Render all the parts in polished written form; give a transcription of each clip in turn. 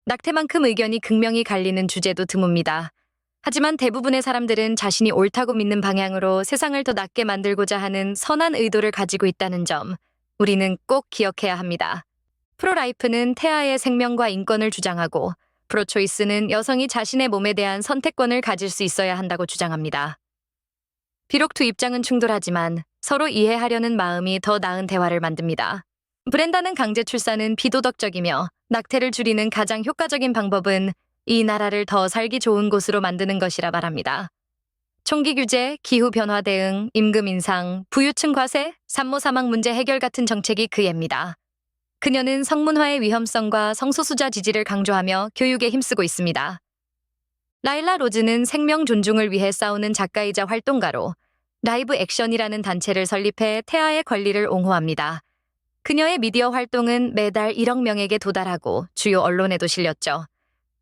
낙태만큼 의견이 극명히 갈리는 주제도 드뭅니다. 하지만 대부분의 사람들은 자신이 옳다고 믿는 방향으로 세상을 더 낫게 만들고자 하는 선한 의도를 가지고 있다는 점, 우리는 꼭 기억해야 합니다. 프로라이프는 태아의 생명과 인권을 주장하고, 프로초이스는 여성이 자신의 몸에 대한 선택권을 가질 수 있어야 한다고 주장합니다. 비록 두 입장은 충돌하지만 서로 이해하려는 마음이 더 나은 대화를 만듭니다. 브렌다는 강제 출산은 비도덕적이며 낙태를 줄이는 가장 효과적인 방법은 이 나라를 더 살기 좋은 곳으로 만드는 것이라 말합니다. 총기 규제, 기후 변화 대응, 임금 인상, 부유층 과세, 산모 사망 문제 해결 같은 정책이 그 예입니다. 그녀는 성문화의 위험성과 성소수자 지지를 강조하며 교육에 힘쓰고 있습니다. 라일라 로즈는 생명 존중을 위해 싸우는 작가이자 활동가로 라이브 액션이라는 단체를 설립해 태아의 권리를 옹호합니다. 그녀의 미디어 활동은 매달 1억 명에게 도달하고 주요 언론에도 실렸죠.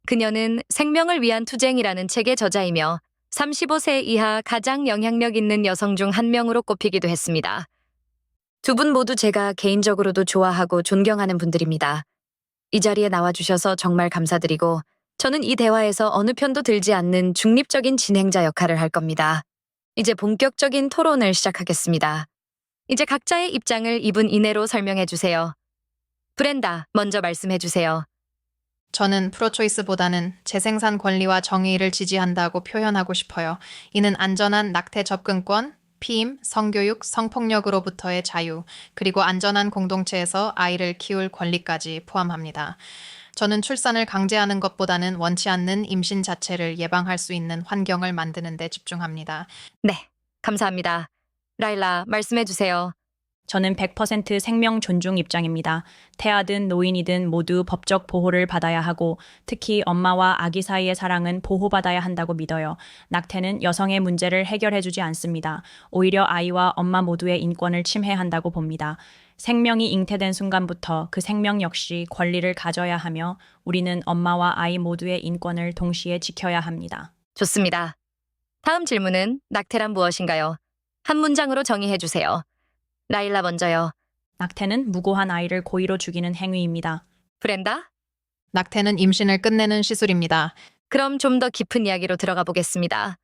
그녀는 생명을 위한 투쟁이라는 책의 저자이며 35세 이하 가장 영향력 있는 여성 중 한 명으로 꼽히기도 했습니다. 두 분 모두 제가 개인적으로도 좋아하고 존경하는 분들입니다. 이 자리에 나와주셔서 정말 감사드리고 저는 이 대화에서 어느 편도 들지 않는 중립적인 진행자 역할을 할 겁니다. 이제 본격적인 토론을 시작하겠습니다. 이제 각자의 입장을 2분 이내로 설명해 주세요. 브렌다, 먼저 말씀해 주세요. 저는 프로초이스보다는 재생산 권리와 정의를 지지한다고 표현하고 싶어요. 이는 안전한 낙태 접근권, 피임, 성교육, 성폭력으로부터의 자유, 그리고 안전한 공동체에서 아이를 키울 권리까지 포함합니다. 저는 출산을 강제하는 것보다는 원치 않는 임신 자체를 예방할 수 있는 환경을 만드는 데 집중합니다. 네, 감사합니다. 라일라, 말씀해 주세요. 저는 100% 생명 존중 입장입니다. 태아든 노인이든 모두 법적 보호를 받아야 하고 특히 엄마와 아기 사이의 사랑은 보호받아야 한다고 믿어요. 낙태는 여성의 문제를 해결해주지 않습니다. 오히려 아이와 엄마 모두의 인권을 침해한다고 봅니다. 생명이 잉태된 순간부터 그 생명 역시 권리를 가져야 하며 우리는 엄마와 아이 모두의 인권을 동시에 지켜야 합니다. 좋습니다. 다음 질문은 낙태란 무엇인가요? 한 문장으로 정의해 주세요. 라일라 먼저요. 낙태는 무고한 아이를 고의로 죽이는 행위입니다. 브렌다? 낙태는 임신을 끝내는 시술입니다. 그럼 좀 더 깊은 이야기로 들어가 보겠습니다.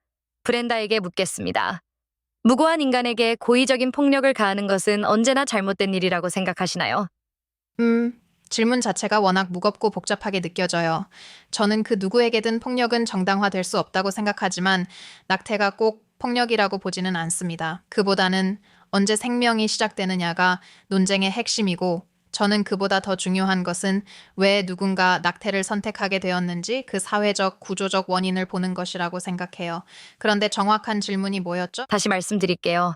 브렌다에게 묻겠습니다. 무고한 인간에게 고의적인 폭력을 가하는 것은 언제나 잘못된 일이라고 생각하시나요? 질문 자체가 워낙 무겁고 복잡하게 느껴져요. 저는 그 누구에게든 폭력은 정당화될 수 없다고 생각하지만 낙태가 꼭 폭력이라고 보지는 않습니다. 그보다는 언제 생명이 시작되느냐가 논쟁의 핵심이고 저는 그보다 더 중요한 것은 왜 누군가 낙태를 선택하게 되었는지 그 사회적, 구조적 원인을 보는 것이라고 생각해요. 그런데 정확한 질문이 뭐였죠? 다시 말씀드릴게요.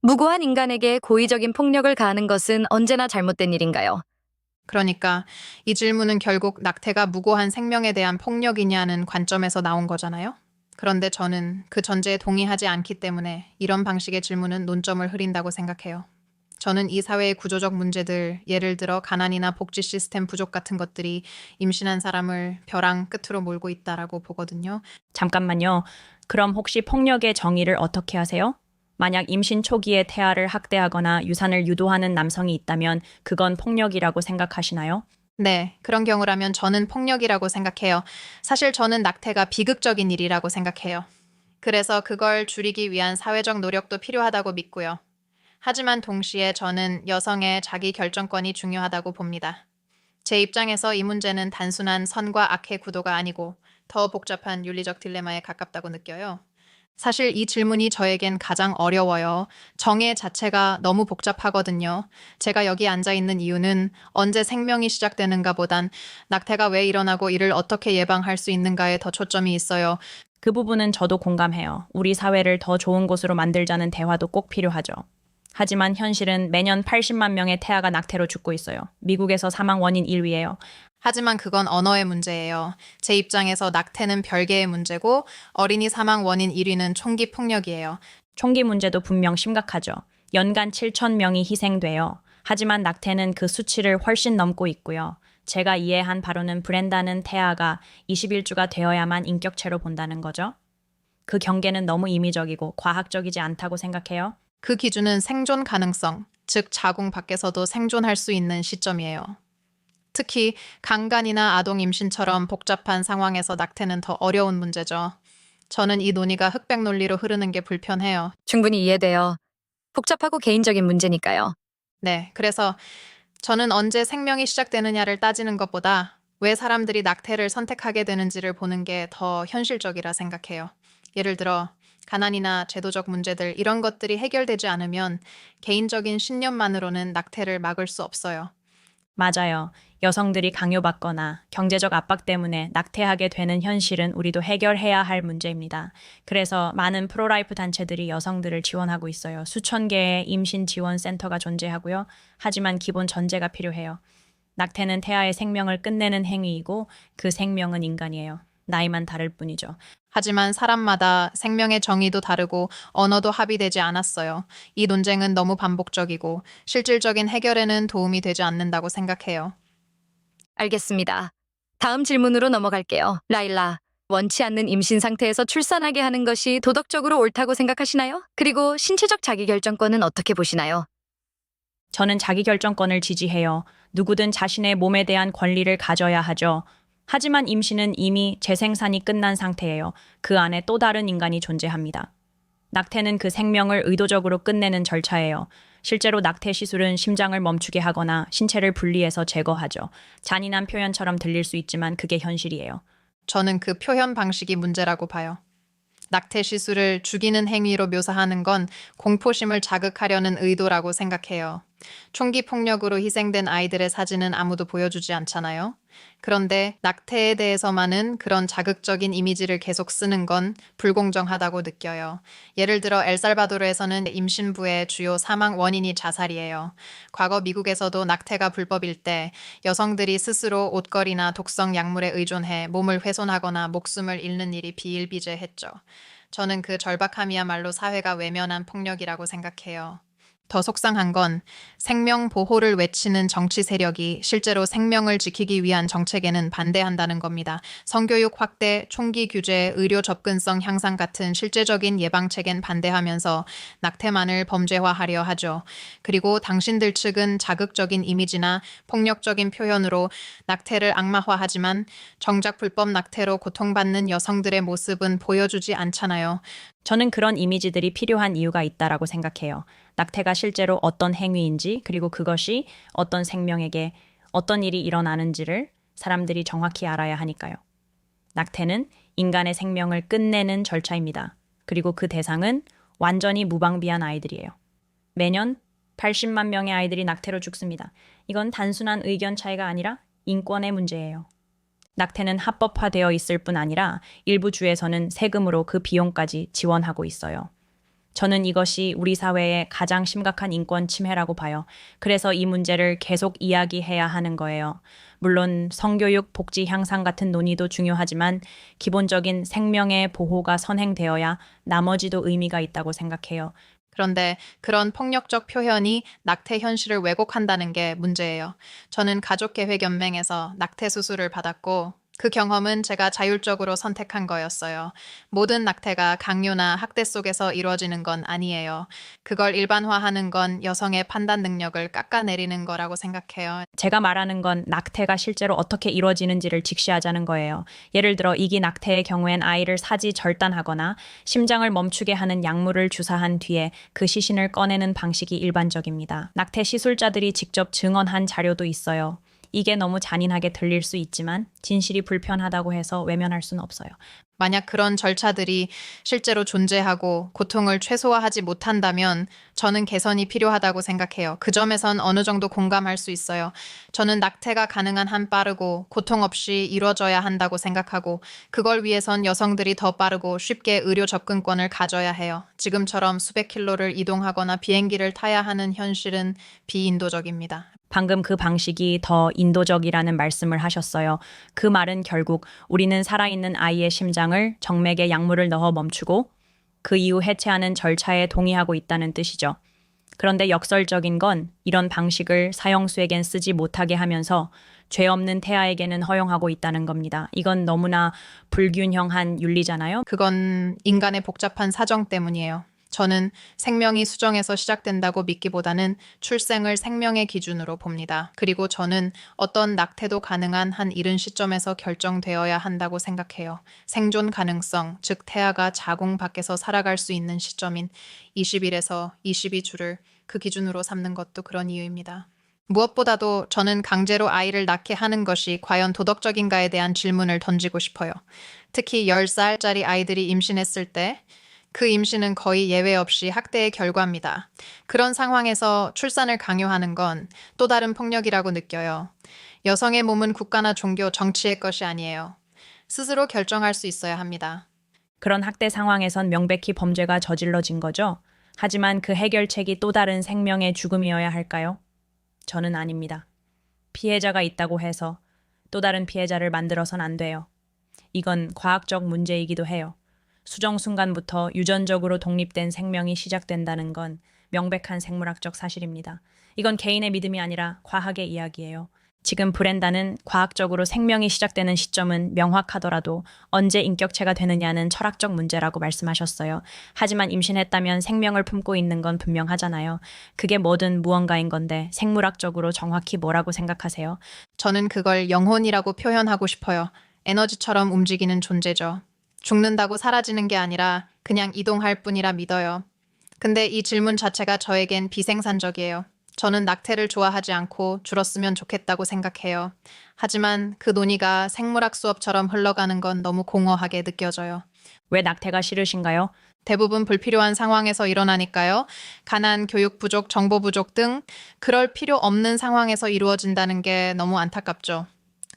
무고한 인간에게 고의적인 폭력을 가하는 것은 언제나 잘못된 일인가요? 그러니까 이 질문은 결국 낙태가 무고한 생명에 대한 폭력이냐는 관점에서 나온 거잖아요. 그런데 저는 그 전제에 동의하지 않기 때문에 이런 방식의 질문은 논점을 흐린다고 생각해요. 저는 이 사회의 구조적 문제들, 예를 들어 가난이나 복지 시스템 부족 같은 것들이 임신한 사람을 벼랑 끝으로 몰고 있다라고 보거든요. 잠깐만요. 그럼 혹시 폭력의 정의를 어떻게 하세요? 만약 임신 초기에 태아를 학대하거나 유산을 유도하는 남성이 있다면 그건 폭력이라고 생각하시나요? 네, 그런 경우라면 저는 폭력이라고 생각해요. 사실 저는 낙태가 비극적인 일이라고 생각해요. 그래서 그걸 줄이기 위한 사회적 노력도 필요하다고 믿고요. 하지만 동시에 저는 여성의 자기 결정권이 중요하다고 봅니다. 제 입장에서 이 문제는 단순한 선과 악의 구도가 아니고 더 복잡한 윤리적 딜레마에 가깝다고 느껴요. 사실 이 질문이 저에겐 가장 어려워요. 정의 자체가 너무 복잡하거든요. 제가 여기 앉아 있는 이유는 언제 생명이 시작되는가 보단 낙태가 왜 일어나고 이를 어떻게 예방할 수 있는가에 더 초점이 있어요. 그 부분은 저도 공감해요. 우리 사회를 더 좋은 곳으로 만들자는 대화도 꼭 필요하죠. 하지만 현실은 매년 80만 명의 태아가 낙태로 죽고 있어요. 미국에서 사망 원인 1위예요. 하지만 그건 언어의 문제예요. 제 입장에서 낙태는 별개의 문제고 어린이 사망 원인 1위는 총기 폭력이에요. 총기 문제도 분명 심각하죠. 연간 7천 명이 희생돼요. 하지만 낙태는 그 수치를 훨씬 넘고 있고요. 제가 이해한 바로는 브렌다는 태아가 21주가 되어야만 인격체로 본다는 거죠. 그 경계는 너무 임의적이고 과학적이지 않다고 생각해요. 그 기준은 생존 가능성, 즉 자궁 밖에서도 생존할 수 있는 시점이에요. 특히 강간이나 아동 임신처럼 복잡한 상황에서 낙태는 더 어려운 문제죠. 저는 이 논의가 흑백 논리로 흐르는 게 불편해요. 충분히 이해돼요. 복잡하고 개인적인 문제니까요. 네, 그래서 저는 언제 생명이 시작되느냐를 따지는 것보다 왜 사람들이 낙태를 선택하게 되는지를 보는 게 더 현실적이라 생각해요. 예를 들어 가난이나 제도적 문제들 이런 것들이 해결되지 않으면 개인적인 신념만으로는 낙태를 막을 수 없어요. 맞아요. 여성들이 강요받거나 경제적 압박 때문에 낙태하게 되는 현실은 우리도 해결해야 할 문제입니다. 그래서 많은 프로라이프 단체들이 여성들을 지원하고 있어요. 수천 개의 임신 지원 센터가 존재하고요. 하지만 기본 전제가 필요해요. 낙태는 태아의 생명을 끝내는 행위이고 그 생명은 인간이에요. 나이만 다를 뿐이죠. 하지만 사람마다 생명의 정의도 다르고 언어도 합의되지 않았어요. 이 논쟁은 너무 반복적이고 실질적인 해결에는 도움이 되지 않는다고 생각해요. 알겠습니다. 다음 질문으로 넘어갈게요. 라일라, 원치 않는 임신 상태에서 출산하게 하는 것이 도덕적으로 옳다고 생각하시나요? 그리고 신체적 자기결정권은 어떻게 보시나요? 저는 자기결정권을 지지해요. 누구든 자신의 몸에 대한 권리를 가져야 하죠. 하지만 임신은 이미 재생산이 끝난 상태예요. 그 안에 또 다른 인간이 존재합니다. 낙태는 그 생명을 의도적으로 끝내는 절차예요. 실제로 낙태 시술은 심장을 멈추게 하거나 신체를 분리해서 제거하죠. 잔인한 표현처럼 들릴 수 있지만 그게 현실이에요. 저는 그 표현 방식이 문제라고 봐요. 낙태 시술을 죽이는 행위로 묘사하는 건 공포심을 자극하려는 의도라고 생각해요. 총기 폭력으로 희생된 아이들의 사진은 아무도 보여주지 않잖아요. 그런데 낙태에 대해서만은 그런 자극적인 이미지를 계속 쓰는 건 불공정하다고 느껴요. 예를 들어 엘살바도르에서는 임신부의 주요 사망 원인이 자살이에요. 과거 미국에서도 낙태가 불법일 때 여성들이 스스로 옷걸이나 독성 약물에 의존해 몸을 훼손하거나 목숨을 잃는 일이 비일비재했죠. 저는 그 절박함이야말로 사회가 외면한 폭력이라고 생각해요. 더 속상한 건 생명 보호를 외치는 정치 세력이 실제로 생명을 지키기 위한 정책에는 반대한다는 겁니다. 성교육 확대, 총기 규제, 의료 접근성 향상 같은 실제적인 예방책엔 반대하면서 낙태만을 범죄화하려 하죠. 그리고 당신들 측은 자극적인 이미지나 폭력적인 표현으로 낙태를 악마화하지만 정작 불법 낙태로 고통받는 여성들의 모습은 보여주지 않잖아요. 저는 그런 이미지들이 필요한 이유가 있다라고 생각해요. 낙태가 실제로 어떤 행위인지 그리고 그것이 어떤 생명에게 어떤 일이 일어나는지를 사람들이 정확히 알아야 하니까요. 낙태는 인간의 생명을 끝내는 절차입니다. 그리고 그 대상은 완전히 무방비한 아이들이에요. 매년 80만 명의 아이들이 낙태로 죽습니다. 이건 단순한 의견 차이가 아니라 인권의 문제예요. 낙태는 합법화되어 있을 뿐 아니라 일부 주에서는 세금으로 그 비용까지 지원하고 있어요. 저는 이것이 우리 사회의 가장 심각한 인권 침해라고 봐요. 그래서 이 문제를 계속 이야기해야 하는 거예요. 물론 성교육, 복지 향상 같은 논의도 중요하지만 기본적인 생명의 보호가 선행되어야 나머지도 의미가 있다고 생각해요. 그런데 그런 폭력적 표현이 낙태 현실을 왜곡한다는 게 문제예요. 저는 가족계획연맹에서 낙태 수술을 받았고 그 경험은 제가 자율적으로 선택한 거였어요. 모든 낙태가 강요나 학대 속에서 이루어지는 건 아니에요. 그걸 일반화하는 건 여성의 판단 능력을 깎아내리는 거라고 생각해요. 제가 말하는 건 낙태가 실제로 어떻게 이루어지는지를 직시하자는 거예요. 예를 들어 이기 낙태의 경우엔 아이를 사지 절단하거나 심장을 멈추게 하는 약물을 주사한 뒤에 그 시신을 꺼내는 방식이 일반적입니다. 낙태 시술자들이 직접 증언한 자료도 있어요. 이게 너무 잔인하게 들릴 수 있지만 진실이 불편하다고 해서 외면할 수는 없어요. 만약 그런 절차들이 실제로 존재하고 고통을 최소화하지 못한다면 저는 개선이 필요하다고 생각해요. 그 점에선 어느 정도 공감할 수 있어요. 저는 낙태가 가능한 한 빠르고 고통 없이 이루어져야 한다고 생각하고 그걸 위해선 여성들이 더 빠르고 쉽게 의료 접근권을 가져야 해요. 지금처럼 수백 킬로를 이동하거나 비행기를 타야 하는 현실은 비인도적입니다. 방금 그 방식이 더 인도적이라는 말씀을 하셨어요. 그 말은 결국 우리는 살아있는 아이의 심장을 정맥에 약물을 넣어 멈추고 그 이후 해체하는 절차에 동의하고 있다는 뜻이죠. 그런데 역설적인 건 이런 방식을 사형수에겐 쓰지 못하게 하면서 죄 없는 태아에게는 허용하고 있다는 겁니다. 이건 너무나 불균형한 윤리잖아요. 그건 인간의 복잡한 사정 때문이에요. 저는 생명이 수정에서 시작된다고 믿기보다는 출생을 생명의 기준으로 봅니다. 그리고 저는 어떤 낙태도 가능한 한 이른 시점에서 결정되어야 한다고 생각해요. 생존 가능성, 즉 태아가 자궁 밖에서 살아갈 수 있는 시점인 20일에서 22주를 그 기준으로 삼는 것도 그런 이유입니다. 무엇보다도 저는 강제로 아이를 낳게 하는 것이 과연 도덕적인가에 대한 질문을 던지고 싶어요. 특히 10살짜리 아이들이 임신했을 때 그 임신은 거의 예외 없이 학대의 결과입니다. 그런 상황에서 출산을 강요하는 건 또 다른 폭력이라고 느껴요. 여성의 몸은 국가나 종교, 정치의 것이 아니에요. 스스로 결정할 수 있어야 합니다. 그런 학대 상황에선 명백히 범죄가 저질러진 거죠. 하지만 그 해결책이 또 다른 생명의 죽음이어야 할까요? 저는 아닙니다. 피해자가 있다고 해서 또 다른 피해자를 만들어선 안 돼요. 이건 과학적 문제이기도 해요. 수정 순간부터 유전적으로 독립된 생명이 시작된다는 건 명백한 생물학적 사실입니다. 이건 개인의 믿음이 아니라 과학의 이야기예요. 지금 브렌다는 과학적으로 생명이 시작되는 시점은 명확하더라도 언제 인격체가 되느냐는 철학적 문제라고 말씀하셨어요. 하지만 임신했다면 생명을 품고 있는 건 분명하잖아요. 그게 뭐든 무언가인 건데 생물학적으로 정확히 뭐라고 생각하세요? 저는 그걸 영혼이라고 표현하고 싶어요. 에너지처럼 움직이는 존재죠. 죽는다고 사라지는 게 아니라 그냥 이동할 뿐이라 믿어요. 근데 이 질문 자체가 저에겐 비생산적이에요. 저는 낙태를 좋아하지 않고 줄었으면 좋겠다고 생각해요. 하지만 그 논의가 생물학 수업처럼 흘러가는 건 너무 공허하게 느껴져요. 왜 낙태가 싫으신가요? 대부분 불필요한 상황에서 일어나니까요. 가난, 교육 부족, 정보 부족 등 그럴 필요 없는 상황에서 이루어진다는 게 너무 안타깝죠.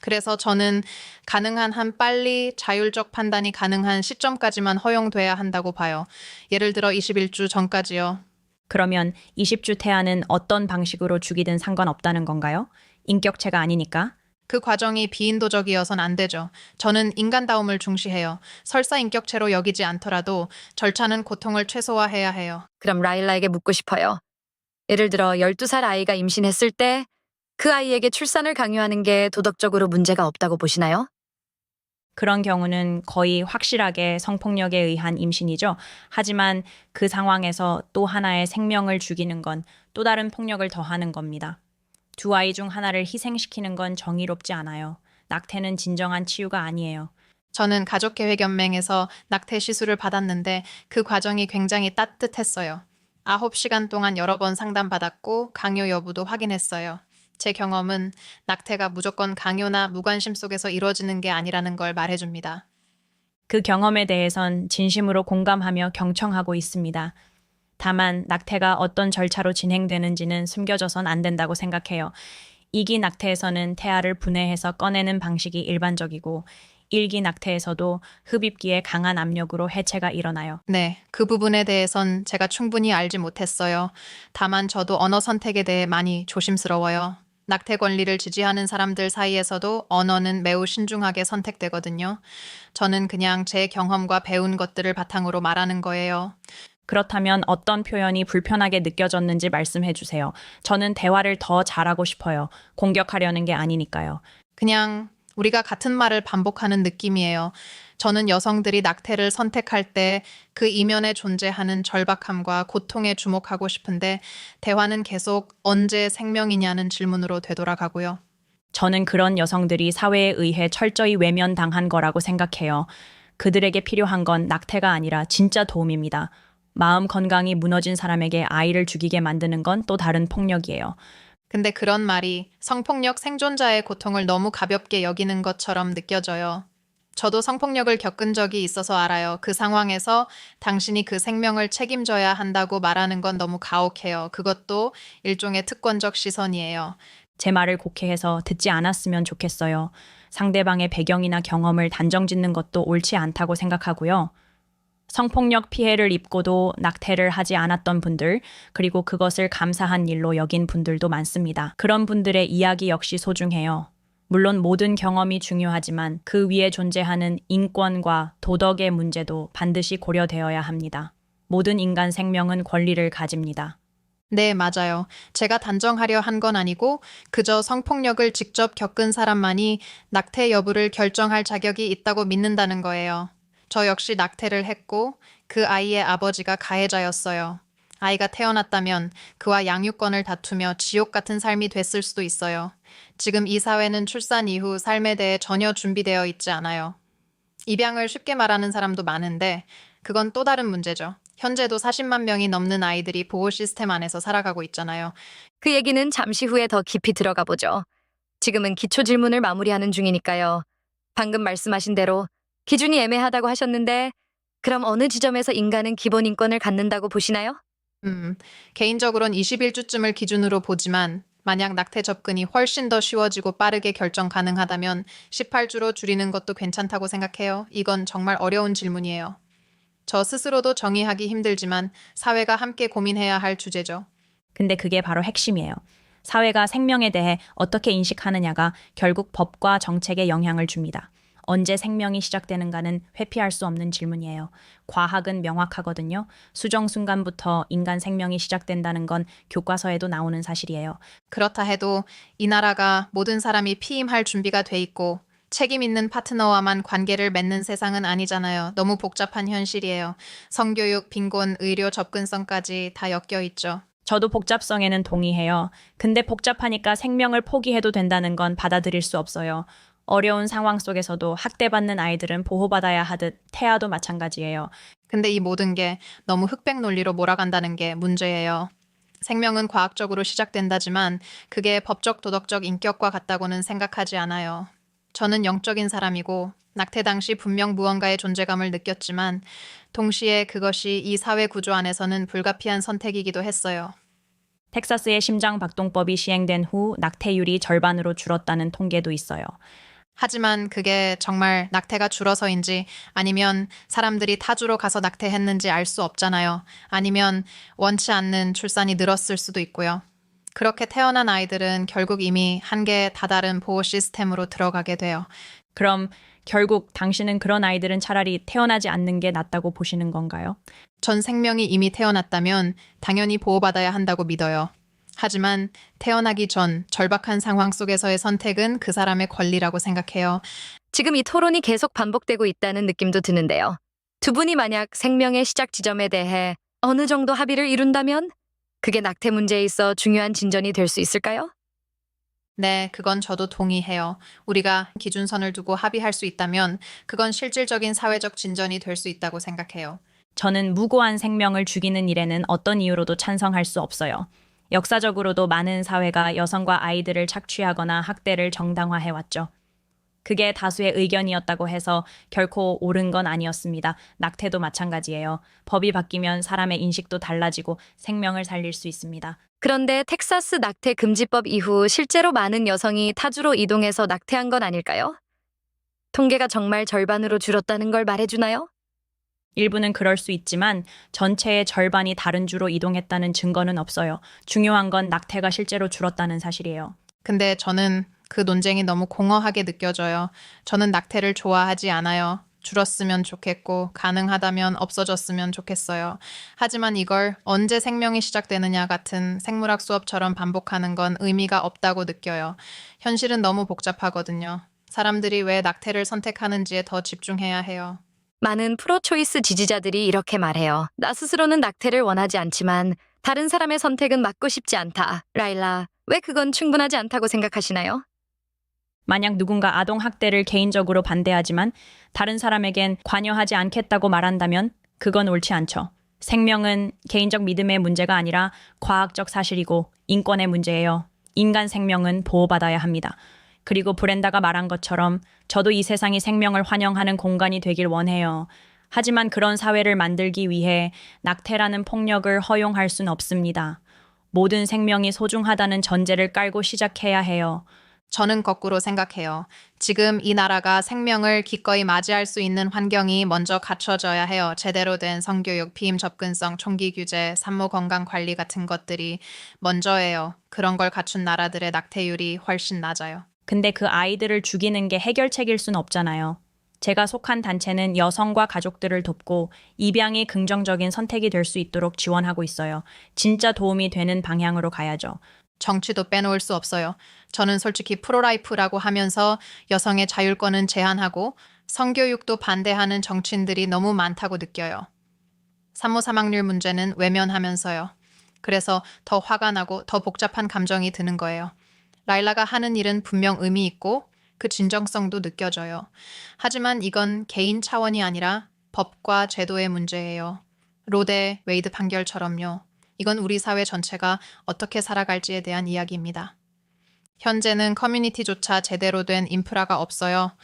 그래서 저는 가능한 한 빨리 자율적 판단이 가능한 시점까지만 허용돼야 한다고 봐요. 예를 들어 21주 전까지요. 그러면 20주 태아는 어떤 방식으로 죽이든 상관없다는 건가요? 인격체가 아니니까? 그 과정이 비인도적이어선 안 되죠. 저는 인간다움을 중시해요. 설사 인격체로 여기지 않더라도 절차는 고통을 최소화해야 해요. 그럼 라일라에게 묻고 싶어요. 예를 들어 12살 아이가 임신했을 때 그 아이에게 출산을 강요하는 게 도덕적으로 문제가 없다고 보시나요? 그런 경우는 거의 확실하게 성폭력에 의한 임신이죠. 하지만 그 상황에서 또 하나의 생명을 죽이는 건 또 다른 폭력을 더하는 겁니다. 두 아이 중 하나를 희생시키는 건 정의롭지 않아요. 낙태는 진정한 치유가 아니에요. 저는 가족계획연맹에서 낙태 시술을 받았는데 그 과정이 굉장히 따뜻했어요. 9시간 동안 여러 번 상담받았고 강요 여부도 확인했어요. 제 경험은 낙태가 무조건 강요나 무관심 속에서 이루어지는 게 아니라는 걸 말해줍니다. 그 경험에 대해선 진심으로 공감하며 경청하고 있습니다. 다만 낙태가 어떤 절차로 진행되는지는 숨겨져선 안 된다고 생각해요. 이기 낙태에서는 태아를 분해해서 꺼내는 방식이 일반적이고 일기 낙태에서도 흡입기에 강한 압력으로 해체가 일어나요. 네, 그 부분에 대해선 제가 충분히 알지 못했어요. 다만 저도 언어 선택에 대해 많이 조심스러워요. 낙태 권리를 지지하는 사람들 사이에서도 언어는 매우 신중하게 선택되거든요. 저는 그냥 제 경험과 배운 것들을 바탕으로 말하는 거예요. 그렇다면 어떤 표현이 불편하게 느껴졌는지 말씀해 주세요. 저는 대화를 더 잘하고 싶어요. 공격하려는 게 아니니까요. 그냥 우리가 같은 말을 반복하는 느낌이에요. 저는 여성들이 낙태를 선택할 때 그 이면에 존재하는 절박함과 고통에 주목하고 싶은데 대화는 계속 언제 생명이냐는 질문으로 되돌아가고요. 저는 그런 여성들이 사회에 의해 철저히 외면당한 거라고 생각해요. 그들에게 필요한 건 낙태가 아니라 진짜 도움입니다. 마음 건강이 무너진 사람에게 아이를 죽이게 만드는 건 또 다른 폭력이에요. 근데 그런 말이 성폭력 생존자의 고통을 너무 가볍게 여기는 것처럼 느껴져요. 저도 성폭력을 겪은 적이 있어서 알아요. 그 상황에서 당신이 그 생명을 책임져야 한다고 말하는 건 너무 가혹해요. 그것도 일종의 특권적 시선이에요. 제 말을 곡해해서 듣지 않았으면 좋겠어요. 상대방의 배경이나 경험을 단정짓는 것도 옳지 않다고 생각하고요. 성폭력 피해를 입고도 낙태를 하지 않았던 분들, 그리고 그것을 감사한 일로 여긴 분들도 많습니다. 그런 분들의 이야기 역시 소중해요. 물론 모든 경험이 중요하지만 그 위에 존재하는 인권과 도덕의 문제도 반드시 고려되어야 합니다. 모든 인간 생명은 권리를 가집니다. 네, 맞아요. 제가 단정하려 한 건 아니고 그저 성폭력을 직접 겪은 사람만이 낙태 여부를 결정할 자격이 있다고 믿는다는 거예요. 저 역시 낙태를 했고 그 아이의 아버지가 가해자였어요. 아이가 태어났다면 그와 양육권을 다투며 지옥 같은 삶이 됐을 수도 있어요. 지금 이 사회는 출산 이후 삶에 대해 전혀 준비되어 있지 않아요. 입양을 쉽게 말하는 사람도 많은데 그건 또 다른 문제죠. 현재도 40만 명이 넘는 아이들이 보호 시스템 안에서 살아가고 있잖아요. 그 얘기는 잠시 후에 더 깊이 들어가 보죠. 지금은 기초 질문을 마무리하는 중이니까요. 방금 말씀하신 대로 기준이 애매하다고 하셨는데 그럼 어느 지점에서 인간은 기본 인권을 갖는다고 보시나요? 개인적으로는 21주쯤을 기준으로 보지만 만약 낙태 접근이 훨씬 더 쉬워지고 빠르게 결정 가능하다면 18주로 줄이는 것도 괜찮다고 생각해요. 이건 정말 어려운 질문이에요. 저 스스로도 정의하기 힘들지만 사회가 함께 고민해야 할 주제죠. 근데 그게 바로 핵심이에요. 사회가 생명에 대해 어떻게 인식하느냐가 결국 법과 정책에 영향을 줍니다. 언제 생명이 시작되는가는 회피할 수 없는 질문이에요. 과학은 명확하거든요. 수정 순간부터 인간 생명이 시작된다는 건 교과서에도 나오는 사실이에요. 그렇다 해도 이 나라가 모든 사람이 피임할 준비가 돼 있고 책임 있는 파트너와만 관계를 맺는 세상은 아니잖아요. 너무 복잡한 현실이에요. 성교육, 빈곤, 의료 접근성까지 다 엮여 있죠. 저도 복잡성에는 동의해요. 근데 복잡하니까 생명을 포기해도 된다는 건 받아들일 수 없어요. 어려운 상황 속에서도 학대받는 아이들은 보호받아야 하듯 태아도 마찬가지예요. 근데 이 모든 게 너무 흑백 논리로 몰아간다는 게 문제예요. 생명은 과학적으로 시작된다지만 그게 법적 도덕적 인격과 같다고는 생각하지 않아요. 저는 영적인 사람이고 낙태 당시 분명 무언가의 존재감을 느꼈지만 동시에 그것이 이 사회 구조 안에서는 불가피한 선택이기도 했어요. 텍사스의 심장박동법이 시행된 후 낙태율이 절반으로 줄었다는 통계도 있어요. 하지만 그게 정말 낙태가 줄어서인지 아니면 사람들이 타주로 가서 낙태했는지 알 수 없잖아요. 아니면 원치 않는 출산이 늘었을 수도 있고요. 그렇게 태어난 아이들은 결국 이미 한계에 다다른 보호 시스템으로 들어가게 돼요. 그럼 결국 당신은 그런 아이들은 차라리 태어나지 않는 게 낫다고 보시는 건가요? 전 생명이 이미 태어났다면 당연히 보호받아야 한다고 믿어요. 하지만 태어나기 전 절박한 상황 속에서의 선택은 그 사람의 권리라고 생각해요. 지금 이 토론이 계속 반복되고 있다는 느낌도 드는데요. 두 분이 만약 생명의 시작 지점에 대해 어느 정도 합의를 이룬다면 그게 낙태 문제에 있어 중요한 진전이 될 수 있을까요? 네, 그건 저도 동의해요. 우리가 기준선을 두고 합의할 수 있다면 그건 실질적인 사회적 진전이 될 수 있다고 생각해요. 저는 무고한 생명을 죽이는 일에는 어떤 이유로도 찬성할 수 없어요. 역사적으로도 많은 사회가 여성과 아이들을 착취하거나 학대를 정당화해왔죠. 그게 다수의 의견이었다고 해서 결코 옳은 건 아니었습니다. 낙태도 마찬가지예요. 법이 바뀌면 사람의 인식도 달라지고 생명을 살릴 수 있습니다. 그런데 텍사스 낙태 금지법 이후 실제로 많은 여성이 타주로 이동해서 낙태한 건 아닐까요? 통계가 정말 절반으로 줄었다는 걸 말해주나요? 일부는 그럴 수 있지만 전체의 절반이 다른 주로 이동했다는 증거는 없어요. 중요한 건 낙태가 실제로 줄었다는 사실이에요. 근데 저는 그 논쟁이 너무 공허하게 느껴져요. 저는 낙태를 좋아하지 않아요. 줄었으면 좋겠고 가능하다면 없어졌으면 좋겠어요. 하지만 이걸 언제 생명이 시작되느냐 같은 생물학 수업처럼 반복하는 건 의미가 없다고 느껴요. 현실은 너무 복잡하거든요. 사람들이 왜 낙태를 선택하는지에 더 집중해야 해요. 많은 프로초이스 지지자들이 이렇게 말해요. 나 스스로는 낙태를 원하지 않지만 다른 사람의 선택은 막고 싶지 않다. 라일라, 왜 그건 충분하지 않다고 생각하시나요? 만약 누군가 아동 학대를 개인적으로 반대하지만 다른 사람에겐 관여하지 않겠다고 말한다면 그건 옳지 않죠. 생명은 개인적 믿음의 문제가 아니라 과학적 사실이고 인권의 문제예요. 인간 생명은 보호받아야 합니다. 그리고 브렌다가 말한 것처럼 저도 이 세상이 생명을 환영하는 공간이 되길 원해요. 하지만 그런 사회를 만들기 위해 낙태라는 폭력을 허용할 수는 없습니다. 모든 생명이 소중하다는 전제를 깔고 시작해야 해요. 저는 거꾸로 생각해요. 지금 이 나라가 생명을 기꺼이 맞이할 수 있는 환경이 먼저 갖춰져야 해요. 제대로 된 성교육, 피임 접근성, 총기 규제, 산모 건강 관리 같은 것들이 먼저예요. 그런 걸 갖춘 나라들의 낙태율이 훨씬 낮아요. 근데 그 아이들을 죽이는 게 해결책일 순 없잖아요. 제가 속한 단체는 여성과 가족들을 돕고 입양이 긍정적인 선택이 될 수 있도록 지원하고 있어요. 진짜 도움이 되는 방향으로 가야죠. 정치도 빼놓을 수 없어요. 저는 솔직히 프로라이프라고 하면서 여성의 자율권은 제한하고 성교육도 반대하는 정치인들이 너무 많다고 느껴요. 산모 사망률 문제는 외면하면서요. 그래서 더 화가 나고 더 복잡한 감정이 드는 거예요. 라일라가 하는 일은 분명 의미 있고 그 진정성도 느껴져요. 하지만 이건 개인 차원이 아니라 법과 제도의 문제예요. 로데 웨이드 판결처럼요. 이건 우리 사회 전체가 어떻게 살아갈지에 대한 이야기입니다. 현재는 커뮤니티조차 제대로 된 인프라가 없어요.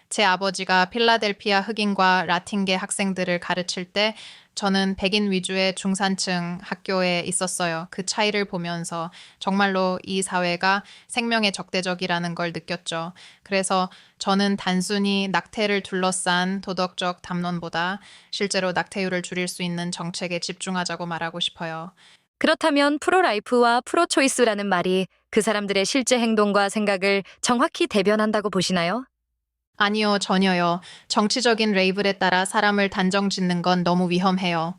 제 아버지가 필라델피아 흑인과 라틴계 학생들을 가르칠 때 저는 백인 위주의 중산층 학교에 있었어요. 그 차이를 보면서 정말로 이 사회가 생명에 적대적이라는 걸 느꼈죠. 그래서 저는 단순히 낙태를 둘러싼 도덕적 담론보다 실제로 낙태율을 줄일 수 있는 정책에 집중하자고 말하고 싶어요. 그렇다면 프로라이프와 프로초이스라는 말이 그 사람들의 실제 행동과 생각을 정확히 대변한다고 보시나요? 아니요, 전혀요. 정치적인 레이블에 따라 사람을 단정 짓는 건 너무 위험해요.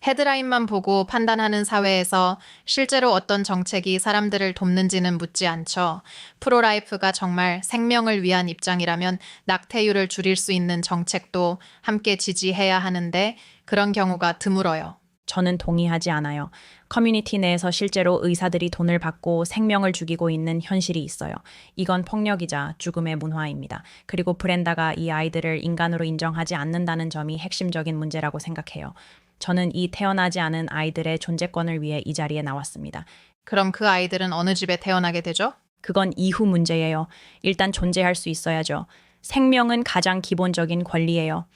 헤드라인만 보고 판단하는 사회에서 실제로 어떤 정책이 사람들을 돕는지는 묻지 않죠. 프로라이프가 정말 생명을 위한 입장이라면 낙태율을 줄일 수 있는 정책도 함께 지지해야 하는데 그런 경우가 드물어요. 저는 동의하지 않아요. 커뮤니티 내에서 실제로 의사들이 돈을 받고 생명을 죽이고 있는 현실이 있어요. 이건 폭력이자 죽음의 문화입니다. 그리고 브렌다가 이 아이들을 인간으로 인정하지 않는다는 점이 핵심적인 문제라고 생각해요. 저는 이 태어나지 않은 아이들의 존재권을 위해 이 자리에 나왔습니다. 그럼 그 아이들은 어느 집에 태어나게 되죠? 그건 이후 문제예요. 일단 존재할 수 있어야죠. 생명은 가장 기본적인 권리예요.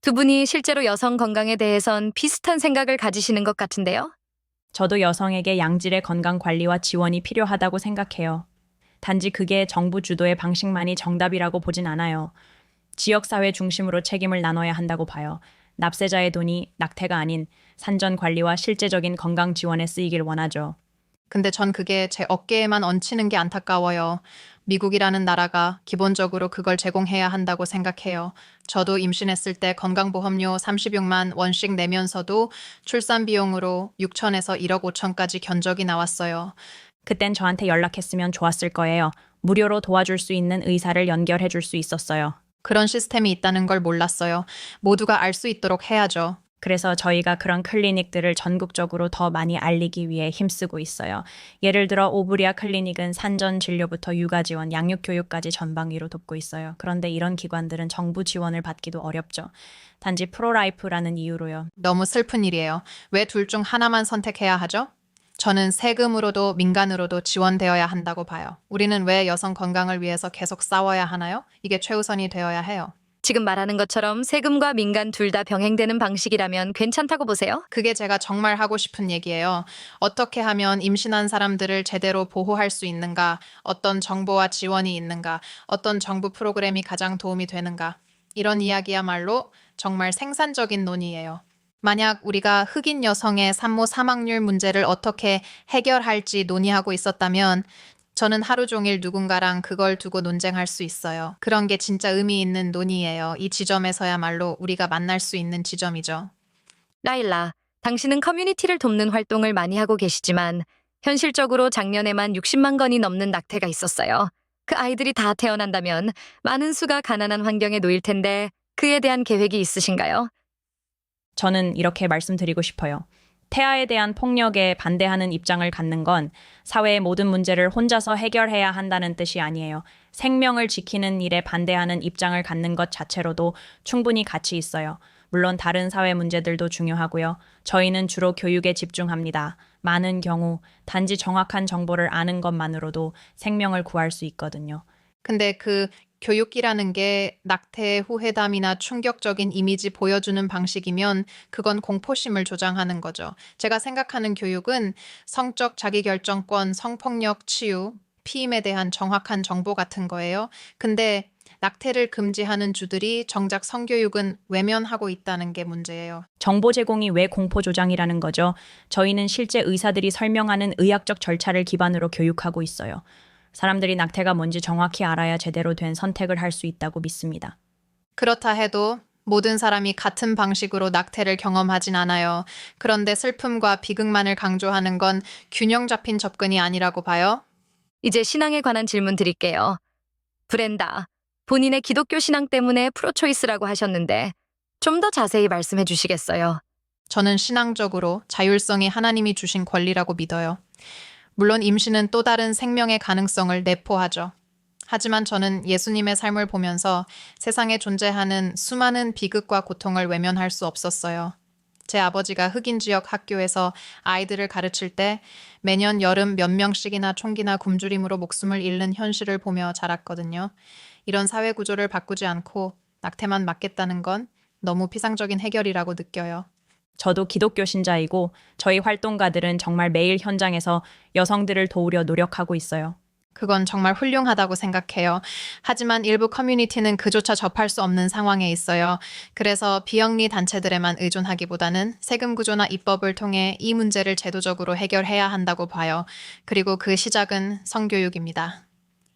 두 분이 실제로 여성 건강에 대해선 비슷한 생각을 가지시는 것 같은데요? 저도 여성에게 양질의 건강 관리와 지원이 필요하다고 생각해요. 단지 그게 정부 주도의 방식만이 정답이라고 보진 않아요. 지역사회 중심으로 책임을 나눠야 한다고 봐요. 납세자의 돈이 낙태가 아닌 산전 관리와 실제적인 건강 지원에 쓰이길 원하죠. 근데 전 그게 제 어깨에만 얹히는 게 안타까워요. 미국이라는 나라가 기본적으로 그걸 제공해야 한다고 생각해요. 저도 임신했을 때 건강보험료 36만 원씩 내면서도 출산 비용으로 6천에서 1억 5천까지 견적이 나왔어요. 그땐 저한테 연락했으면 좋았을 거예요. 무료로 도와줄 수 있는 의사를 연결해 줄 수 있었어요. 그런 시스템이 있다는 걸 몰랐어요. 모두가 알 수 있도록 해야죠. 그래서 저희가 그런 클리닉들을 전국적으로 더 많이 알리기 위해 힘쓰고 있어요. 예를 들어 오브리아 클리닉은 산전 진료부터 육아 지원, 양육 교육까지 전방위로 돕고 있어요. 그런데 이런 기관들은 정부 지원을 받기도 어렵죠. 단지 프로라이프라는 이유로요. 너무 슬픈 일이에요. 왜 둘 중 하나만 선택해야 하죠? 저는 세금으로도 민간으로도 지원되어야 한다고 봐요. 우리는 왜 여성 건강을 위해서 계속 싸워야 하나요? 이게 최우선이 되어야 해요. 지금 말하는 것처럼 세금과 민간 둘 다 병행되는 방식이라면 괜찮다고 보세요? 그게 제가 정말 하고 싶은 얘기예요. 어떻게 하면 임신한 사람들을 제대로 보호할 수 있는가? 어떤 정보와 지원이 있는가? 어떤 정부 프로그램이 가장 도움이 되는가? 이런 이야기야말로 정말 생산적인 논의예요. 만약 우리가 흑인 여성의 산모 사망률 문제를 어떻게 해결할지 논의하고 있었다면 저는 하루 종일 누군가랑 그걸 두고 논쟁할 수 있어요. 그런 게 진짜 의미 있는 논의예요. 이 지점에서야말로 우리가 만날 수 있는 지점이죠. 라일라, 당신은 커뮤니티를 돕는 활동을 많이 하고 계시지만 현실적으로 작년에만 60만 건이 넘는 낙태가 있었어요. 그 아이들이 다 태어난다면 많은 수가 가난한 환경에 놓일 텐데 그에 대한 계획이 있으신가요? 저는 이렇게 말씀드리고 싶어요. 태아에 대한 폭력에 반대하는 입장을 갖는 건 사회의 모든 문제를 혼자서 해결해야 한다는 뜻이 아니에요. 생명을 지키는 일에 반대하는 입장을 갖는 것 자체로도 충분히 가치 있어요. 물론 다른 사회 문제들도 중요하고요. 저희는 주로 교육에 집중합니다. 많은 경우 단지 정확한 정보를 아는 것만으로도 생명을 구할 수 있거든요. 근데 그 교육이라는 게 낙태 후회담이나 충격적인 이미지 보여주는 방식이면 그건 공포심을 조장하는 거죠. 제가 생각하는 교육은 성적 자기결정권, 성폭력 치유, 피임에 대한 정확한 정보 같은 거예요. 근데 낙태를 금지하는 주들이 정작 성교육은 외면하고 있다는 게 문제예요. 정보 제공이 왜 공포 조장이라는 거죠? 저희는 실제 의사들이 설명하는 의학적 절차를 기반으로 교육하고 있어요. 사람들이 낙태가 뭔지 정확히 알아야 제대로 된 선택을 할 수 있다고 믿습니다. 그렇다 해도 모든 사람이 같은 방식으로 낙태를 경험하진 않아요. 그런데 슬픔과 비극만을 강조하는 건 균형 잡힌 접근이 아니라고 봐요. 이제 신앙에 관한 질문 드릴게요. 브렌다, 본인의 기독교 신앙 때문에 프로초이스라고 하셨는데 좀 더 자세히 말씀해 주시겠어요? 저는 신앙적으로 자율성이 하나님이 주신 권리라고 믿어요. 물론 임신은 또 다른 생명의 가능성을 내포하죠. 하지만 저는 예수님의 삶을 보면서 세상에 존재하는 수많은 비극과 고통을 외면할 수 없었어요. 제 아버지가 흑인 지역 학교에서 아이들을 가르칠 때 매년 여름 몇 명씩이나 총기나 굶주림으로 목숨을 잃는 현실을 보며 자랐거든요. 이런 사회 구조를 바꾸지 않고 낙태만 막겠다는 건 너무 피상적인 해결이라고 느껴요. 저도 기독교 신자이고 저희 활동가들은 정말 매일 현장에서 여성들을 도우려 노력하고 있어요. 그건 정말 훌륭하다고 생각해요. 하지만 일부 커뮤니티는 그조차 접할 수 없는 상황에 있어요. 그래서 비영리 단체들에만 의존하기보다는 세금 구조나 입법을 통해 이 문제를 제도적으로 해결해야 한다고 봐요. 그리고 그 시작은 성교육입니다.